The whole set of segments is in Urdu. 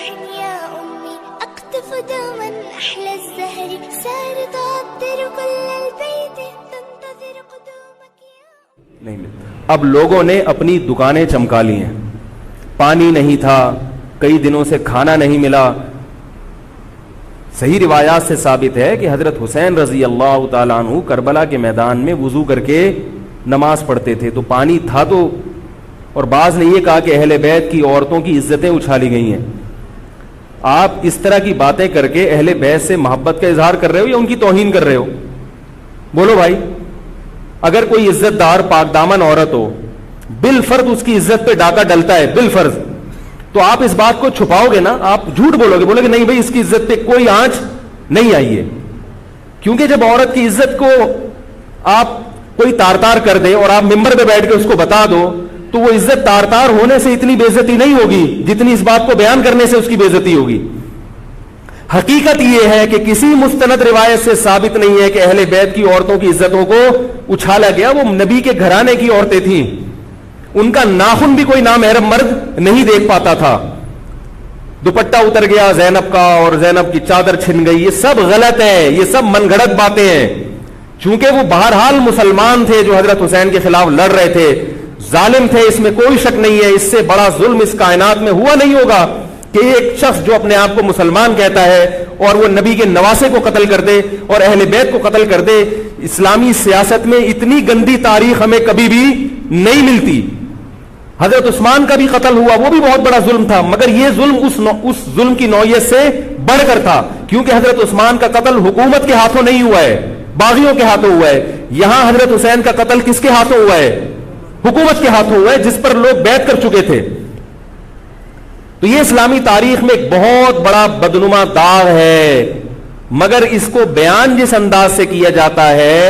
يا أمي أقطف دوما أحلى الزهر سار تعطر كل البيت تنتظر قدومك يا نہیں ملتا. اب لوگوں نے اپنی دکانیں چمکا لی ہیں, پانی نہیں تھا, کئی دنوں سے کھانا نہیں ملا. صحیح روایات سے ثابت ہے کہ حضرت حسین رضی اللہ تعالیٰ عنہ کربلا کے میدان میں وضو کر کے نماز پڑھتے تھے, تو پانی تھا تو, اور بعض نے یہ کہا کہ اہل بیت کی عورتوں کی عزتیں اچھالی گئی ہیں. آپ اس طرح کی باتیں کر کے اہل بیت سے محبت کا اظہار کر رہے ہو یا ان کی توہین کر رہے ہو؟ بولو بھائی. اگر کوئی عزت دار پاک دامن عورت ہو, بالفرض اس کی عزت پہ ڈاکہ ڈلتا ہے بالفرض, تو آپ اس بات کو چھپاؤ گے نا, آپ جھوٹ بولو گے, بولو گے نہیں بھائی اس کی عزت پہ کوئی آنچ نہیں آئی ہے. کیونکہ جب عورت کی عزت کو آپ کوئی تار تار کر دے اور آپ ممبر پہ بیٹھ کے اس کو بتا دو, تو وہ عزت تار تار ہونے سے اتنی بے عزتی نہیں ہوگی جتنی اس بات کو بیان کرنے سے اس کی بے عزتی ہوگی. حقیقت یہ ہے کہ کسی مستند روایت سے ثابت نہیں ہے کہ اہل بیت کی عورتوں کی عزتوں کو اچھالا گیا. وہ نبی کے گھرانے کی عورتیں تھیں, ان کا ناخن بھی کوئی نامحرم مرد نہیں دیکھ پاتا تھا. دوپٹہ اتر گیا زینب کا اور زینب کی چادر چھن گئی, یہ سب غلط ہے, یہ سب من گھڑت باتیں ہیں. چونکہ وہ بہرحال مسلمان تھے جو حضرت حسین کے خلاف لڑ رہے تھے, ظالم تھے, اس میں کوئی شک نہیں ہے. اس سے بڑا ظلم اس کائنات میں ہوا نہیں ہوگا کہ ایک شخص جو اپنے آپ کو مسلمان کہتا ہے اور وہ نبی کے نواسے کو قتل کر دے اور اہل بیت کو قتل کر دے. اسلامی سیاست میں اتنی گندی تاریخ ہمیں کبھی بھی نہیں ملتی. حضرت عثمان کا بھی قتل ہوا, وہ بھی بہت بڑا ظلم تھا, مگر یہ ظلم اس ظلم کی نوعیت سے بڑھ کر تھا, کیونکہ حضرت عثمان کا قتل حکومت کے ہاتھوں نہیں ہوا ہے, باغیوں کے ہاتھوں ہوا ہے. یہاں حضرت حسین کا قتل کس کے ہاتھوں ہوا ہے؟ حکومت کے ہاتھوں ہوا ہے, جس پر لوگ بیعت کر چکے تھے. تو یہ اسلامی تاریخ میں ایک بہت بڑا بدنما داغ ہے, مگر اس کو بیان جس انداز سے کیا جاتا ہے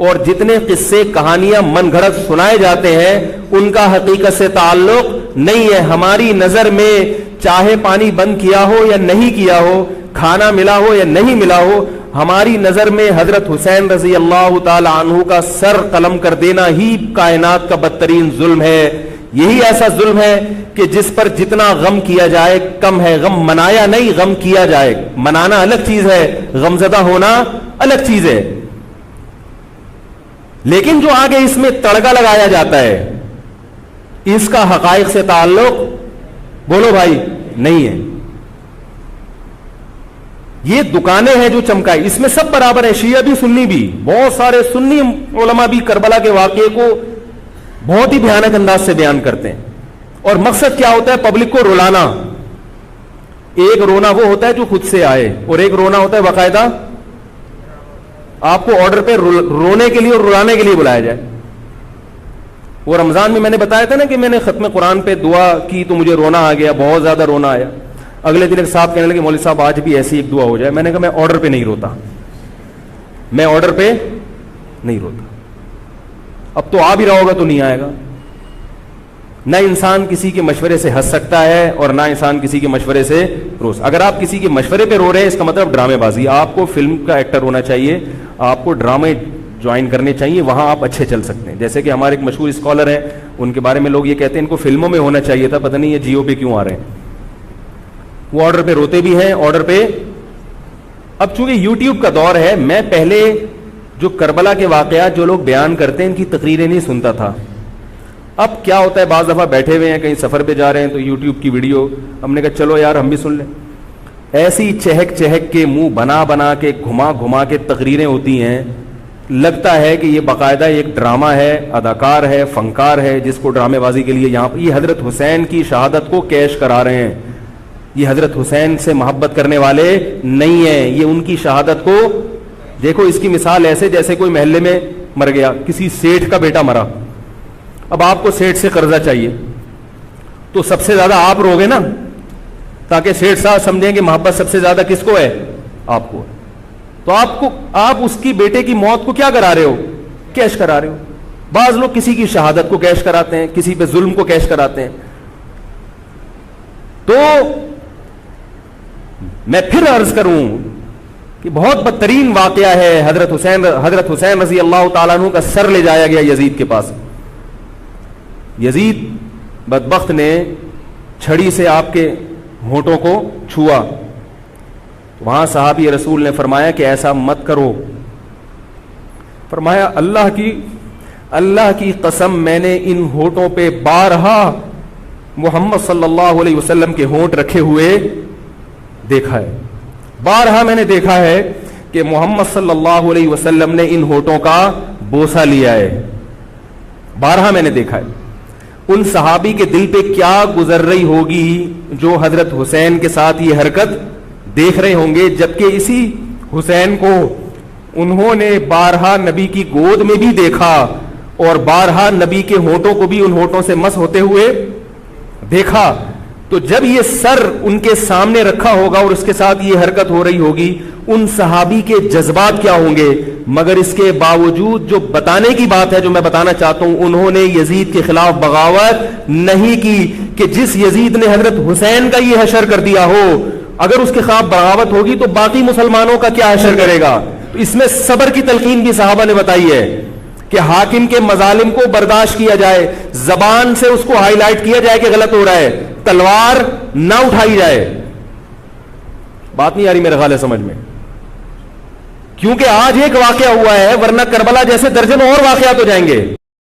اور جتنے قصے کہانیاں من گھڑت سنائے جاتے ہیں ان کا حقیقت سے تعلق نہیں ہے. ہماری نظر میں چاہے پانی بند کیا ہو یا نہیں کیا ہو, کھانا ملا ہو یا نہیں ملا ہو, ہماری نظر میں حضرت حسین رضی اللہ تعالی عنہ کا سر قلم کر دینا ہی کائنات کا بدترین ظلم ہے. یہی ایسا ظلم ہے کہ جس پر جتنا غم کیا جائے کم ہے. غم منایا نہیں, غم کیا جائے. منانا الگ چیز ہے, غمزدہ ہونا الگ چیز ہے. لیکن جو آگے اس میں تڑکا لگایا جاتا ہے اس کا حقائق سے تعلق, بولو بھائی, نہیں ہے. یہ دکانیں ہیں جو چمکائی, اس میں سب برابر ہیں, شیعہ بھی سنی بھی. بہت سارے سنی علماء بھی کربلا کے واقعے کو بہت ہی بھیانک انداز سے بیان کرتے ہیں, اور مقصد کیا ہوتا ہے؟ پبلک کو رلانا. ایک رونا وہ ہوتا ہے جو خود سے آئے, اور ایک رونا ہوتا ہے باقاعدہ آپ کو آرڈر پہ رونے کے لیے اور رلانے کے لیے بلایا جائے. وہ رمضان میں نے بتایا تھا نا کہ میں نے ختم قرآن پہ دعا کی تو مجھے رونا آ گیا, بہت زیادہ رونا آیا. اگلے دن ایک صاحب کہنے لگے مولوی صاحب آج بھی ایسی ایک دعا ہو جائے. میں نے کہا میں آرڈر پہ نہیں روتا, میں آرڈر پہ نہیں روتا. اب تو آ بھی رہا ہوگا تو نہیں آئے گا. نہ انسان کسی کے مشورے سے ہنس سکتا ہے اور نہ انسان کسی کے مشورے سے رو. اگر آپ کسی کے مشورے پہ رو رہے ہیں اس کا مطلب ڈرامے بازی. آپ کو فلم کا ایکٹر ہونا چاہیے, آپ کو ڈرامے جوائن کرنے چاہیے, وہاں آپ اچھے چل سکتے ہیں. جیسے کہ ہمارے ایک مشہور اسکالر ہیں, ان کے بارے میں لوگ یہ کہتے ہیں ان کو فلموں میں ہونا چاہیے تھا, پتہ نہیں یہ جیو پہ کیوں آ رہے ہیں. وہ آرڈر پہ روتے بھی ہیں, آرڈر پہ. اب چونکہ یوٹیوب کا دور ہے, میں پہلے جو کربلا کے واقعات جو لوگ بیان کرتے ہیں ان کی تقریریں نہیں سنتا تھا. اب کیا ہوتا ہے, بعض دفعہ بیٹھے ہوئے ہیں کہیں سفر پہ جا رہے ہیں تو یوٹیوب کی ویڈیو, ہم نے کہا چلو یار ہم بھی سن لیں. ایسی چہک چہک کے منہ بنا بنا کے گھما گھما کے تقریریں ہوتی ہیں, لگتا ہے کہ یہ باقاعدہ ایک ڈرامہ ہے, اداکار ہے, فنکار ہے جس کو ڈرامے بازی کے لیے یہاں پر. یہ حضرت حسین کی شہادت کو کیش کرا رہے ہیں. یہ حضرت حسین سے محبت کرنے والے نہیں ہیں, یہ ان کی شہادت کو. دیکھو اس کی مثال ایسے جیسے کوئی محلے میں مر گیا, کسی سیٹھ کا بیٹا مرا, اب آپ کو سیٹھ سے قرضہ چاہیے تو سب سے زیادہ آپ روگے نا, تاکہ سیٹھ صاحب سمجھیں کہ محبت سب سے زیادہ کس کو ہے؟ آپ کو. تو آپ اس کی بیٹے کی موت کو کیا کرا رہے ہو؟ کیش کرا رہے ہو. بعض لوگ کسی کی شہادت کو کیش کراتے ہیں, کسی پہ ظلم کو کیش کراتے ہیں. تو میں پھر عرض کروں کہ بہت بدترین واقعہ ہے. حضرت حسین رضی اللہ تعالیٰ عنہ کا سر لے جایا گیا یزید کے پاس. یزید بدبخت نے چھڑی سے آپ کے ہونٹوں کو چھوا. وہاں صحابی رسول نے فرمایا کہ ایسا مت کرو. فرمایا اللہ کی قسم میں نے ان ہونٹوں پہ بارہا محمد صلی اللہ علیہ وسلم کے ہونٹ رکھے ہوئے دیکھا ہے. بارہا میں نے دیکھا ہے کہ محمد صلی اللہ علیہ وسلم نے ان ہونٹوں کا بوسہ لیا ہے. بارہا میں نے دیکھا ہے. ان صحابی کے دل پہ کیا گزر رہی ہوگی جو حضرت حسین کے ساتھ یہ حرکت دیکھ رہے ہوں گے, جبکہ اسی حسین کو انہوں نے بارہا نبی کی گود میں بھی دیکھا اور بارہا نبی کے ہونٹوں کو بھی ان ہونٹوں سے مس ہوتے ہوئے دیکھا. تو جب یہ سر ان کے سامنے رکھا ہوگا اور اس کے ساتھ یہ حرکت ہو رہی ہوگی, ان صحابی کے جذبات کیا ہوں گے. مگر اس کے باوجود جو بتانے کی بات ہے, جو میں بتانا چاہتا ہوں, انہوں نے یزید کے خلاف بغاوت نہیں کی کہ جس یزید نے حضرت حسین کا یہ حشر کر دیا ہو, اگر اس کے خلاف بغاوت ہوگی تو باقی مسلمانوں کا کیا حشر کرے گا. تو اس میں صبر کی تلقین بھی صحابہ نے بتائی ہے کہ حاکم کے مظالم کو برداشت کیا جائے, زبان سے اس کو ہائی لائٹ کیا جائے کہ غلط ہو رہا ہے, تلوار نہ اٹھائی جائے. بات نہیں آ رہی میرے خیال ہے سمجھ میں, کیونکہ آج ایک واقعہ ہوا ہے ورنہ کربلا جیسے درجنوں اور واقعات ہو جائیں گے.